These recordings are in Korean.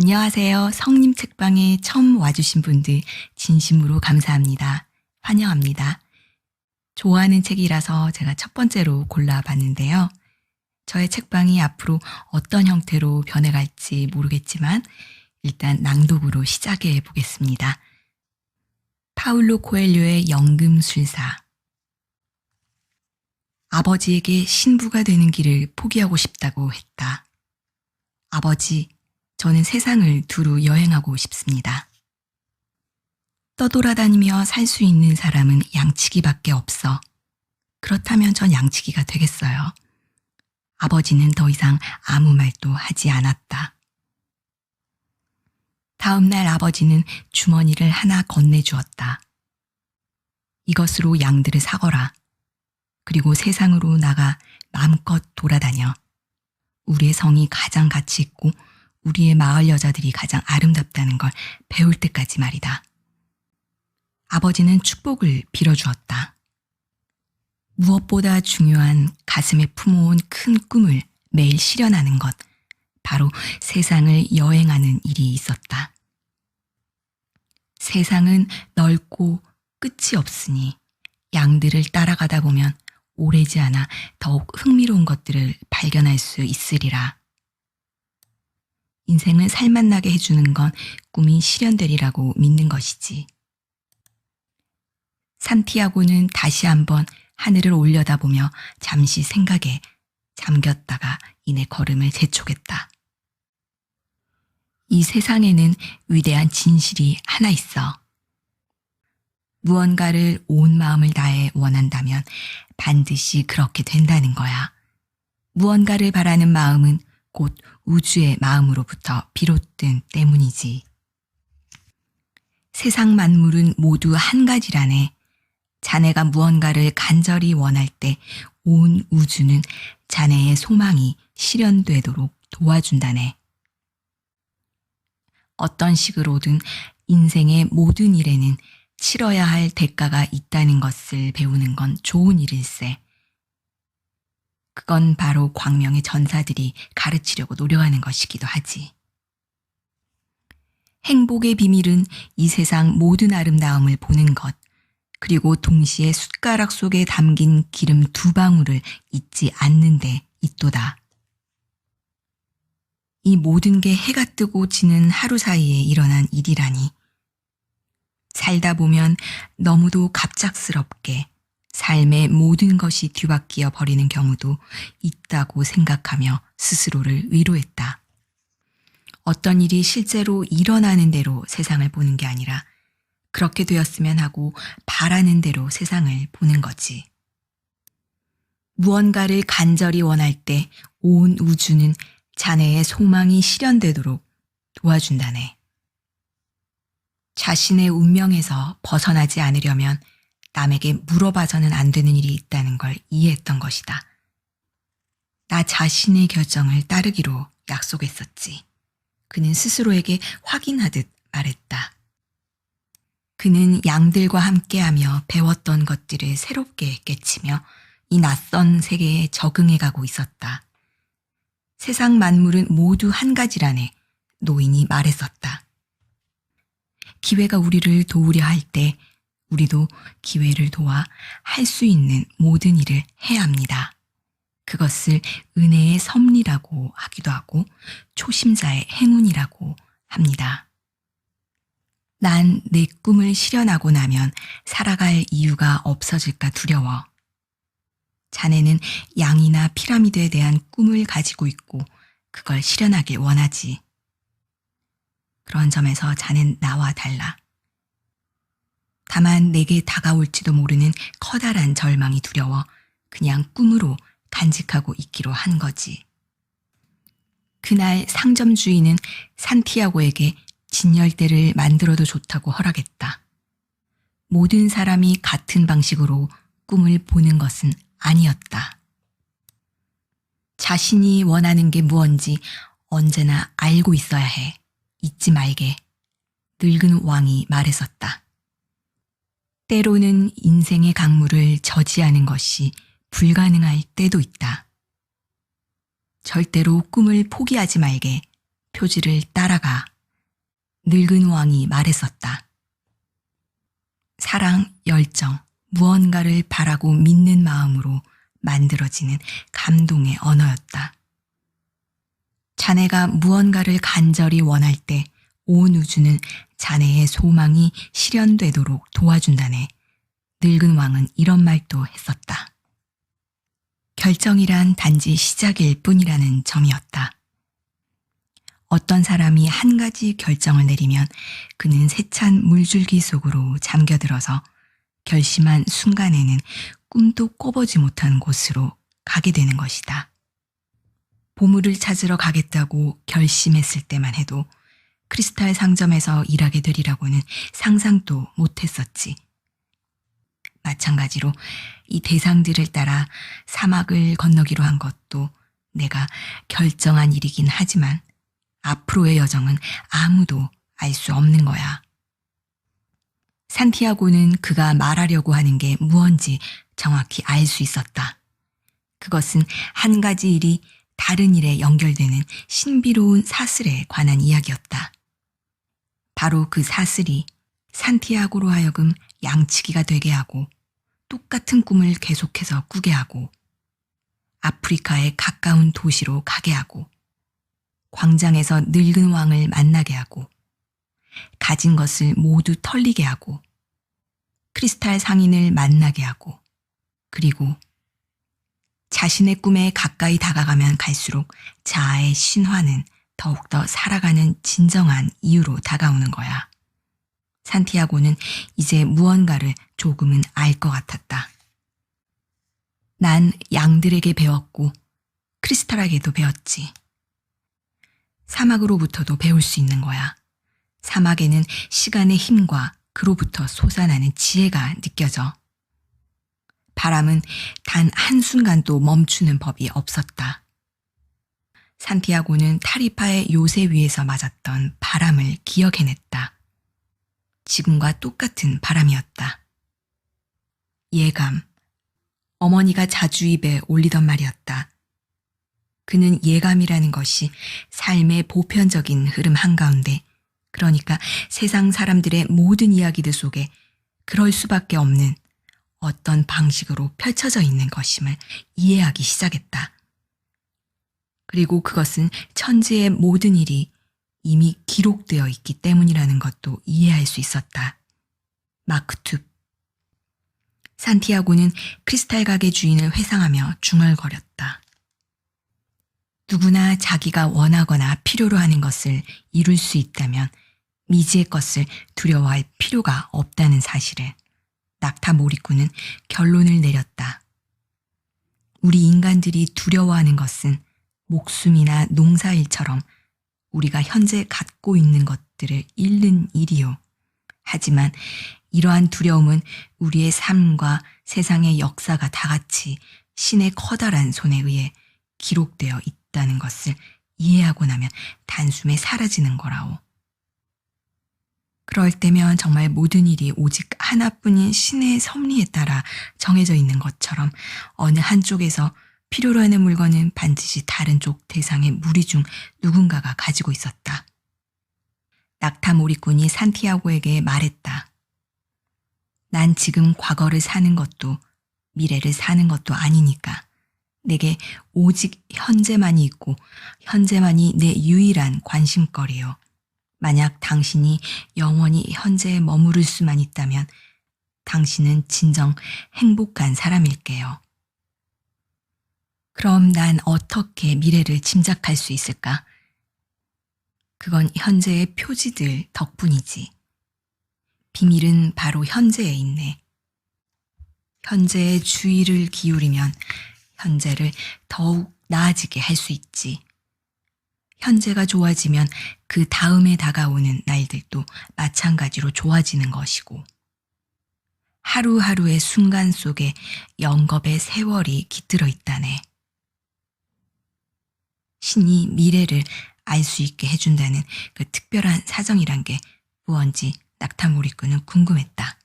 안녕하세요. 성님 책방에 처음 와주신 분들 진심으로 감사합니다. 환영합니다. 좋아하는 책이라서 제가 첫 번째로 골라봤는데요. 저의 책방이 앞으로 어떤 형태로 변해갈지 모르겠지만 일단 낭독으로 시작해 보겠습니다. 파울로 코엘료의 연금술사. 아버지에게 신부가 되는 길을 포기하고 싶다고 했다. 아버지, 저는 세상을 두루 여행하고 싶습니다. 떠돌아다니며 살 수 있는 사람은 양치기밖에 없어. 그렇다면 전 양치기가 되겠어요. 아버지는 더 이상 아무 말도 하지 않았다. 다음 날 아버지는 주머니를 하나 건네주었다. 이것으로 양들을 사거라. 그리고 세상으로 나가 마음껏 돌아다녀. 우리의 성이 가장 가치 있고 우리의 마을 여자들이 가장 아름답다는 걸 배울 때까지 말이다. 아버지는 축복을 빌어주었다. 무엇보다 중요한 가슴에 품어온 큰 꿈을 매일 실현하는 것, 바로 세상을 여행하는 일이 있었다. 세상은 넓고 끝이 없으니 양들을 따라가다 보면 오래지 않아 더욱 흥미로운 것들을 발견할 수 있으리라. 인생을 살맛나게 해주는 건 꿈이 실현되리라고 믿는 것이지. 산티아고는 다시 한번 하늘을 올려다보며 잠시 생각에 잠겼다가 이내 걸음을 재촉했다. 이 세상에는 위대한 진실이 하나 있어. 무언가를 온 마음을 다해 원한다면 반드시 그렇게 된다는 거야. 무언가를 바라는 마음은 곧 우주의 마음으로부터 비롯된 때문이지. 세상 만물은 모두 한 가지라네. 자네가 무언가를 간절히 원할 때 온 우주는 자네의 소망이 실현되도록 도와준다네. 어떤 식으로든 인생의 모든 일에는 치러야 할 대가가 있다는 것을 배우는 건 좋은 일일세. 그건 바로 광명의 전사들이 가르치려고 노력하는 것이기도 하지. 행복의 비밀은 이 세상 모든 아름다움을 보는 것, 그리고 동시에 숟가락 속에 담긴 기름 2방울을 잊지 않는 데 있도다. 이 모든 게 해가 뜨고 지는 하루 사이에 일어난 일이라니. 살다 보면 너무도 갑작스럽게 삶의 모든 것이 뒤바뀌어 버리는 경우도 있다고 생각하며 스스로를 위로했다. 어떤 일이 실제로 일어나는 대로 세상을 보는 게 아니라 그렇게 되었으면 하고 바라는 대로 세상을 보는 거지. 무언가를 간절히 원할 때 온 우주는 자네의 소망이 실현되도록 도와준다네. 자신의 운명에서 벗어나지 않으려면 남에게 물어봐서는 안 되는 일이 있다는 걸 이해했던 것이다. 나 자신의 결정을 따르기로 약속했었지. 그는 스스로에게 확인하듯 말했다. 그는 양들과 함께하며 배웠던 것들을 새롭게 깨치며 이 낯선 세계에 적응해가고 있었다. 세상 만물은 모두 한 가지라네 노인이 말했었다. 기회가 우리를 도우려 할 때 우리도 기회를 도와 할 수 있는 모든 일을 해야 합니다. 그것을 은혜의 섭리라고 하기도 하고 초심자의 행운이라고 합니다. 난 내 꿈을 실현하고 나면 살아갈 이유가 없어질까 두려워. 자네는 양이나 피라미드에 대한 꿈을 가지고 있고 그걸 실현하길 원하지. 그런 점에서 자넨 나와 달라. 다만 내게 다가올지도 모르는 커다란 절망이 두려워 그냥 꿈으로 간직하고 있기로 한 거지. 그날 상점주인은 산티아고에게 진열대를 만들어도 좋다고 허락했다. 모든 사람이 같은 방식으로 꿈을 보는 것은 아니었다. 자신이 원하는 게 무언지 언제나 알고 있어야 해. 잊지 말게. 늙은 왕이 말했었다. 때로는 인생의 강물을 저지하는 것이 불가능할 때도 있다. 절대로 꿈을 포기하지 말게. 표지를 따라가. 늙은 왕이 말했었다. 사랑, 열정, 무언가를 바라고 믿는 마음으로 만들어지는 감동의 언어였다. 자네가 무언가를 간절히 원할 때 온 우주는 자네의 소망이 실현되도록 도와준다네. 늙은 왕은 이런 말도 했었다. 결정이란 단지 시작일 뿐이라는 점이었다. 어떤 사람이 한 가지 결정을 내리면 그는 세찬 물줄기 속으로 잠겨들어서 결심한 순간에는 꿈도 꿔보지 못한 곳으로 가게 되는 것이다. 보물을 찾으러 가겠다고 결심했을 때만 해도 크리스탈 상점에서 일하게 되리라고는 상상도 못했었지. 마찬가지로 이 대상들을 따라 사막을 건너기로 한 것도 내가 결정한 일이긴 하지만 앞으로의 여정은 아무도 알 수 없는 거야. 산티아고는 그가 말하려고 하는 게 무언지 정확히 알 수 있었다. 그것은 한 가지 일이 다른 일에 연결되는 신비로운 사슬에 관한 이야기였다. 바로 그 사슬이 산티아고로 하여금 양치기가 되게 하고 똑같은 꿈을 계속해서 꾸게 하고 아프리카의 가까운 도시로 가게 하고 광장에서 늙은 왕을 만나게 하고 가진 것을 모두 털리게 하고 크리스탈 상인을 만나게 하고 그리고 자신의 꿈에 가까이 다가가면 갈수록 자아의 신화는 더욱더 살아가는 진정한 이유로 다가오는 거야. 산티아고는 이제 무언가를 조금은 알 것 같았다. 난 양들에게 배웠고 크리스탈에게도 배웠지. 사막으로부터도 배울 수 있는 거야. 사막에는 시간의 힘과 그로부터 솟아나는 지혜가 느껴져. 바람은 단 한순간도 멈추는 법이 없었다. 산티아고는 타리파의 요새 위에서 맞았던 바람을 기억해냈다. 지금과 똑같은 바람이었다. 예감. 어머니가 자주 입에 올리던 말이었다. 그는 예감이라는 것이 삶의 보편적인 흐름 한가운데, 그러니까 세상 사람들의 모든 이야기들 속에 그럴 수밖에 없는 어떤 방식으로 펼쳐져 있는 것임을 이해하기 시작했다. 그리고 그것은 천지의 모든 일이 이미 기록되어 있기 때문이라는 것도 이해할 수 있었다. 마크 툽. 산티아고는 크리스탈 가게 주인을 회상하며 중얼거렸다. 누구나 자기가 원하거나 필요로 하는 것을 이룰 수 있다면 미지의 것을 두려워할 필요가 없다는 사실을 낙타 몰입꾼은 결론을 내렸다. 우리 인간들이 두려워하는 것은 목숨이나 농사일처럼 우리가 현재 갖고 있는 것들을 잃는 일이요. 하지만 이러한 두려움은 우리의 삶과 세상의 역사가 다 같이 신의 커다란 손에 의해 기록되어 있다는 것을 이해하고 나면 단숨에 사라지는 거라오. 그럴 때면 정말 모든 일이 오직 하나뿐인 신의 섭리에 따라 정해져 있는 것처럼 어느 한쪽에서 필요로 하는 물건은 반드시 다른 쪽 대상의 무리 중 누군가가 가지고 있었다. 낙타 몰입꾼이 산티아고에게 말했다. 난 지금 과거를 사는 것도 미래를 사는 것도 아니니까 내게 오직 현재만이 있고 현재만이 내 유일한 관심거리요. 만약 당신이 영원히 현재에 머무를 수만 있다면 당신은 진정 행복한 사람일게요. 그럼 난 어떻게 미래를 짐작할 수 있을까? 그건 현재의 표지들 덕분이지. 비밀은 바로 현재에 있네. 현재에 주의를 기울이면 현재를 더욱 나아지게 할 수 있지. 현재가 좋아지면 그 다음에 다가오는 날들도 마찬가지로 좋아지는 것이고, 하루하루의 순간 속에 영겁의 세월이 깃들어 있다네. 신이 미래를 알 수 있게 해준다는 그 특별한 사정이란 게 무언지 낙타몰입꾼은 궁금했다.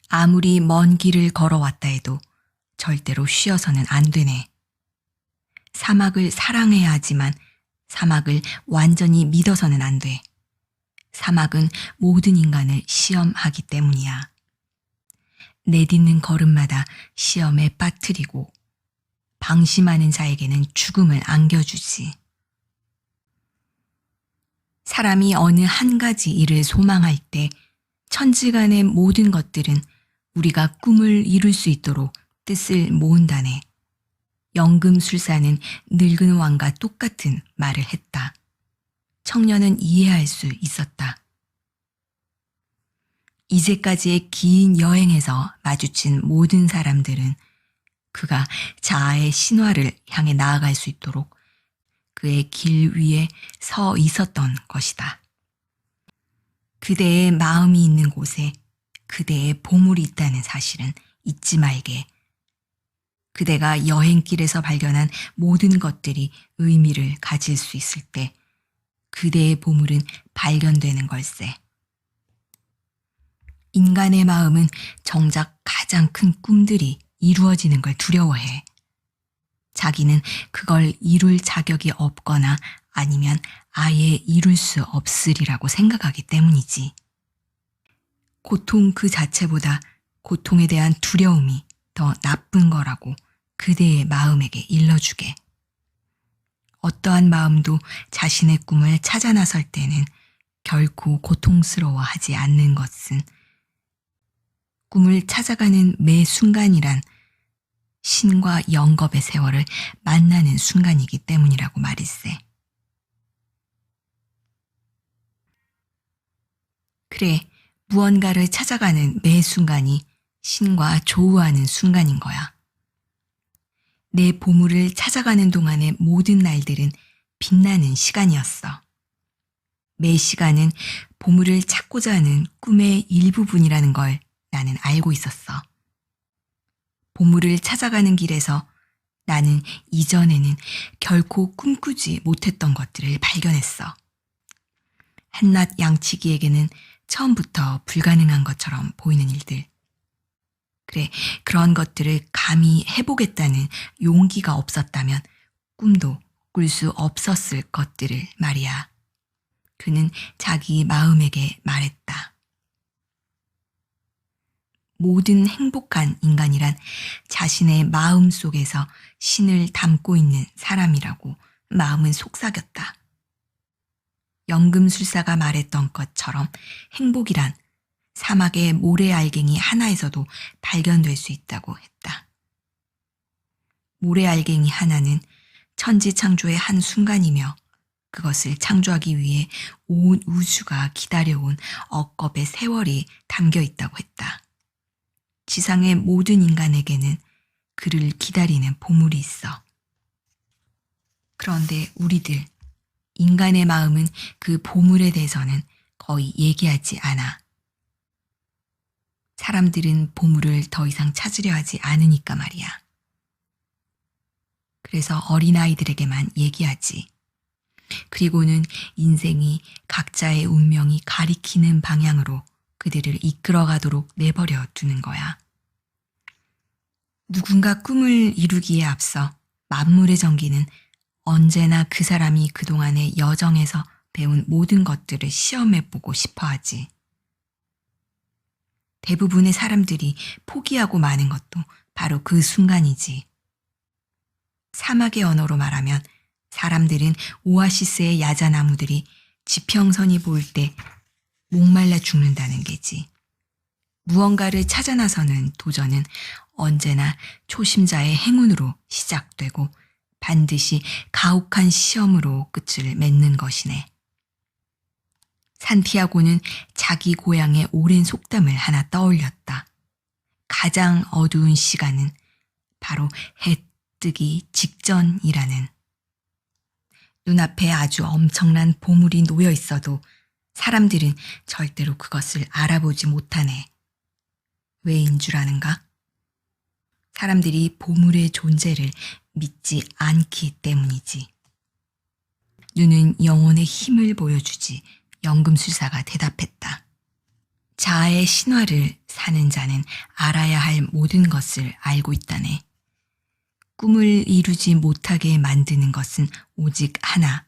아무리 먼 길을 걸어왔다 해도 절대로 쉬어서는 안 되네. 사막을 사랑해야 하지만 사막을 완전히 믿어서는 안 돼. 사막은 모든 인간을 시험하기 때문이야. 내딛는 걸음마다 시험에 빠뜨리고 방심하는 자에게는 죽음을 안겨주지. 사람이 어느 한 가지 일을 소망할 때 천지간의 모든 것들은 우리가 꿈을 이룰 수 있도록 뜻을 모은다네. 연금술사는 늙은 왕과 똑같은 말을 했다. 청년은 이해할 수 있었다. 이제까지의 긴 여행에서 마주친 모든 사람들은 그가 자아의 신화를 향해 나아갈 수 있도록 그의 길 위에 서 있었던 것이다. 그대의 마음이 있는 곳에 그대의 보물이 있다는 사실은 잊지 말게. 그대가 여행길에서 발견한 모든 것들이 의미를 가질 수 있을 때 그대의 보물은 발견되는 걸세. 인간의 마음은 정작 가장 큰 꿈들이 이루어지는 걸 두려워해. 자기는 그걸 이룰 자격이 없거나 아니면 아예 이룰 수 없으리라고 생각하기 때문이지. 고통 그 자체보다 고통에 대한 두려움이 더 나쁜 거라고 그대의 마음에게 일러주게. 어떠한 마음도 자신의 꿈을 찾아 나설 때는 결코 고통스러워하지 않는 것은 꿈을 찾아가는 매 순간이란 신과 영겁의 세월을 만나는 순간이기 때문이라고 말일세. 그래, 무언가를 찾아가는 매 순간이 신과 조우하는 순간인 거야. 내 보물을 찾아가는 동안의 모든 날들은 빛나는 시간이었어. 매 시간은 보물을 찾고자 하는 꿈의 일부분이라는 걸 나는 알고 있었어. 보물을 찾아가는 길에서 나는 이전에는 결코 꿈꾸지 못했던 것들을 발견했어. 한낱 양치기에게는 처음부터 불가능한 것처럼 보이는 일들. 그래, 그런 것들을 감히 해보겠다는 용기가 없었다면 꿈도 꿀 수 없었을 것들을 말이야. 그는 자기 마음에게 말했다. 모든 행복한 인간이란 자신의 마음 속에서 신을 담고 있는 사람이라고 마음은 속삭였다. 연금술사가 말했던 것처럼 행복이란 사막의 모래알갱이 하나에서도 발견될 수 있다고 했다. 모래알갱이 하나는 천지창조의 한 순간이며 그것을 창조하기 위해 온 우주가 기다려온 억겁의 세월이 담겨 있다고 했다. 지상의 모든 인간에게는 그를 기다리는 보물이 있어. 그런데 우리들, 인간의 마음은 그 보물에 대해서는 거의 얘기하지 않아. 사람들은 보물을 더 이상 찾으려 하지 않으니까 말이야. 그래서 어린아이들에게만 얘기하지. 그리고는 인생이 각자의 운명이 가리키는 방향으로 그들을 이끌어가도록 내버려 두는 거야. 누군가 꿈을 이루기에 앞서 만물의 전기는 언제나 그 사람이 그동안의 여정에서 배운 모든 것들을 시험해보고 싶어 하지. 대부분의 사람들이 포기하고 마는 것도 바로 그 순간이지. 사막의 언어로 말하면 사람들은 오아시스의 야자나무들이 지평선이 보일 때 목말라 죽는다는 게지. 무언가를 찾아 나서는 도전은 언제나 초심자의 행운으로 시작되고 반드시 가혹한 시험으로 끝을 맺는 것이네. 산티아고는 자기 고향의 오랜 속담을 하나 떠올렸다. 가장 어두운 시간은 바로 해 뜨기 직전이라는. 눈앞에 아주 엄청난 보물이 놓여 있어도 사람들은 절대로 그것을 알아보지 못하네. 왜인 줄 아는가? 사람들이 보물의 존재를 믿지 않기 때문이지. 눈은 영혼의 힘을 보여주지. 연금술사가 대답했다. 자아의 신화를 사는 자는 알아야 할 모든 것을 알고 있다네. 꿈을 이루지 못하게 만드는 것은 오직 하나,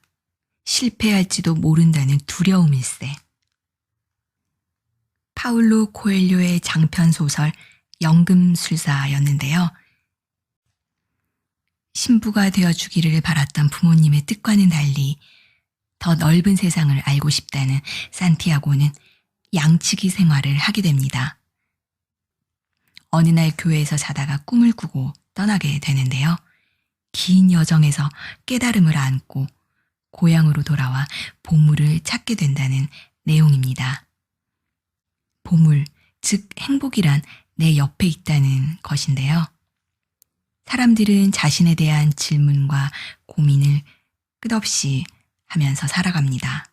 실패할지도 모른다는 두려움일세. 파울로 코엘료의 장편 소설 연금술사였는데요. 신부가 되어주기를 바랐던 부모님의 뜻과는 달리 더 넓은 세상을 알고 싶다는 산티아고는 양치기 생활을 하게 됩니다. 어느 날 교회에서 자다가 꿈을 꾸고 떠나게 되는데요. 긴 여정에서 깨달음을 안고 고향으로 돌아와 보물을 찾게 된다는 내용입니다. 보물, 즉 행복이란 내 옆에 있다는 것인데요. 사람들은 자신에 대한 질문과 고민을 끝없이 하면서 살아갑니다.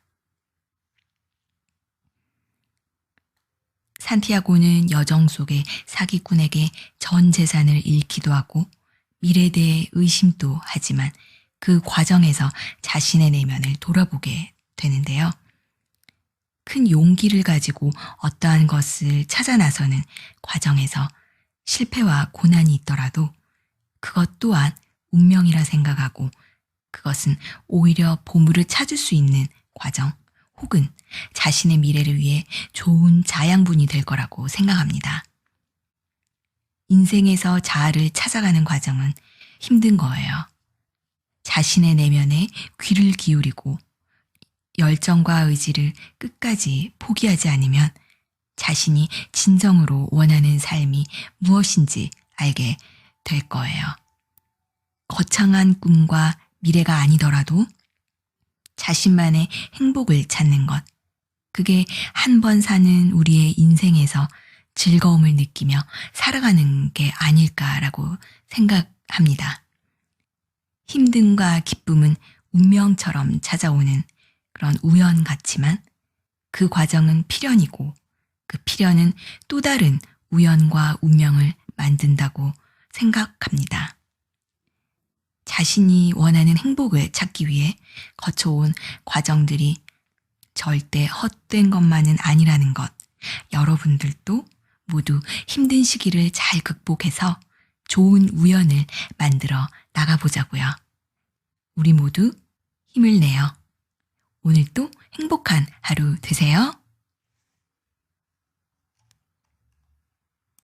산티아고는 여정 속에 사기꾼에게 전 재산을 잃기도 하고 미래에 대해 의심도 하지만 그 과정에서 자신의 내면을 돌아보게 되는데요. 큰 용기를 가지고 어떠한 것을 찾아 나서는 과정에서 실패와 고난이 있더라도 그것 또한 운명이라 생각하고 그것은 오히려 보물을 찾을 수 있는 과정 혹은 자신의 미래를 위해 좋은 자양분이 될 거라고 생각합니다. 인생에서 자아를 찾아가는 과정은 힘든 거예요. 자신의 내면에 귀를 기울이고 열정과 의지를 끝까지 포기하지 않으면 자신이 진정으로 원하는 삶이 무엇인지 알게 될 거예요. 거창한 꿈과 미래가 아니더라도 자신만의 행복을 찾는 것, 그게 한 번 사는 우리의 인생에서 즐거움을 느끼며 살아가는 게 아닐까라고 생각합니다. 힘듦과 기쁨은 운명처럼 찾아오는 그런 우연 같지만 그 과정은 필연이고 그 필연은 또 다른 우연과 운명을 만든다고 생각합니다. 자신이 원하는 행복을 찾기 위해 거쳐온 과정들이 절대 헛된 것만은 아니라는 것, 여러분들도 모두 힘든 시기를 잘 극복해서 좋은 우연을 만들어 나가보자고요. 우리 모두 힘을 내요. 오늘도 행복한 하루 되세요.